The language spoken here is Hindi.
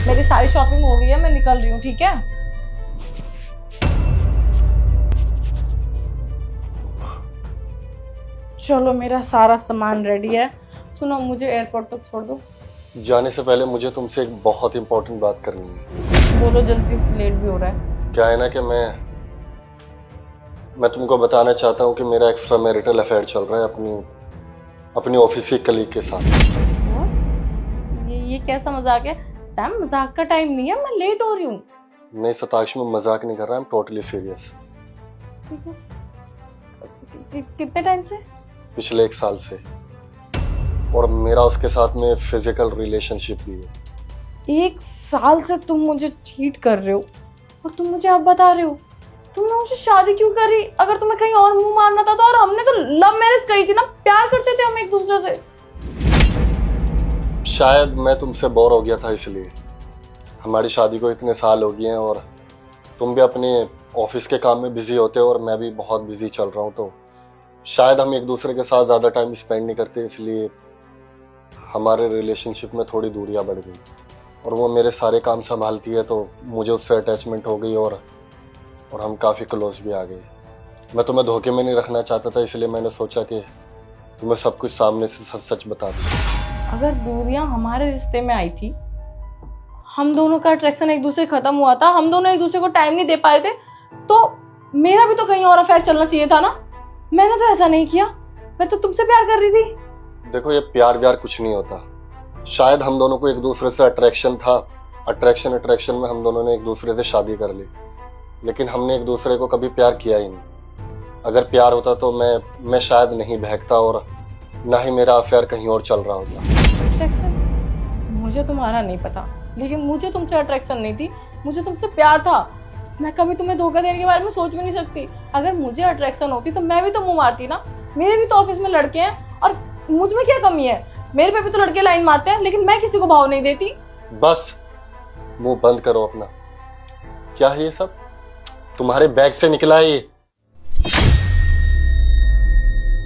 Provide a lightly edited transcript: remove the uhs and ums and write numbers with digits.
मेरी सारी शॉपिंग हो गई है, मैं निकल रही हूँ, ठीक है? चलो मेरा सारा सामान रेडी है। सुनो, मुझे एयरपोर्ट तक छोड़ दो। जाने से पहले मुझे तुमसे एक बहुत इंपॉर्टेंट बात करनी है। बोलो जल्दी, लेट भी हो रहा है। क्या है ना कि मैं तुमको बताना चाहता हूँ कि मेरा एक्स्ट्रा मैरिटल अफेयर चल रहा है अपनी ऑफिस की कलीग के साथ। ये कैसा मजाक है सैम? मजाक का टाइम नहीं है, मैं लेट हो रही हूँ। नहीं सताक्ष, में मजाक नहीं कर रहा, आई एम टोटली सीरियस। कितने टाइम से? पिछले 1 साल से। और मेरा उसके साथ में फिजिकल रिलेशनशिप भी है। 1 साल से तुम मुझे चीट कर रहे हो और तुम मुझे अब बता रहे हो? तुमने मुझे शादी क्यों करी? अगर तुम्हें कहीं और मुंह मारना था तो, और हमने तो लव मैरिज करी थी ना, प्यार करते थे हम एक दूसरे से। शायद मैं तुमसे बोर हो गया था, इसलिए। हमारी शादी को इतने साल हो गए हैं और तुम भी अपने ऑफिस के काम में बिजी होते हो और मैं भी बहुत बिजी चल रहा हूँ, तो शायद हम एक दूसरे के साथ ज़्यादा टाइम स्पेंड नहीं करते, इसलिए हमारे रिलेशनशिप में थोड़ी दूरियां बढ़ गई। और वो मेरे सारे काम संभालती है तो मुझे उससे अटैचमेंट हो गई और हम काफ़ी क्लोज भी आ गए। मैं तुम्हें धोखे में नहीं रखना चाहता था, इसलिए मैंने सोचा कि तुम्हें सब कुछ सामने से सच सच बता दूं। अगर दूरियां हमारे रिश्ते में आई थी, हम दोनों का अट्रैक्शन एक दूसरे खत्म हुआ था, हम दोनों एक दूसरे को टाइम नहीं दे पाए थे, तो मेरा भी तो कहीं और अफेयर चलना चाहिए था ना। मैंने तो ऐसा नहीं किया, मैं तो तुमसे प्यार कर रही थी। देखो, ये प्यार व्यार कुछ नहीं होता। शायद हम दोनों को एक दूसरे से अट्रैक्शन था, अट्रैक्शन में हम दोनों ने एक दूसरे से शादी कर ली, लेकिन हमने एक दूसरे को कभी प्यार किया ही नहीं। अगर प्यार होता तो मैं शायद नहीं बहकता और ना ही मेरा अफेयर कहीं और चल रहा होता। अट्रैक्शन? मुझे तुम्हारा नहीं पता, लेकिन मुझे तुमसे अट्रैक्शन नहीं थी, मुझे तुमसे प्यार था। मैं कभी तुम्हें धोखा देने के बारे में सोच भी नहीं सकती। अगर मुझे अट्रैक्शन होती तो मैं भी तो मुंह मारती ना। मेरे भी तो ऑफिस में लड़के हैं और मुझ में क्या कमी है? मेरे पे भी तो लड़के लाइन मारते हैं, लेकिन मैं किसी को भाव नहीं देती। बस मुंह बंद करो अपना। क्या है ये सब? तुम्हारे बैग से निकला है ये?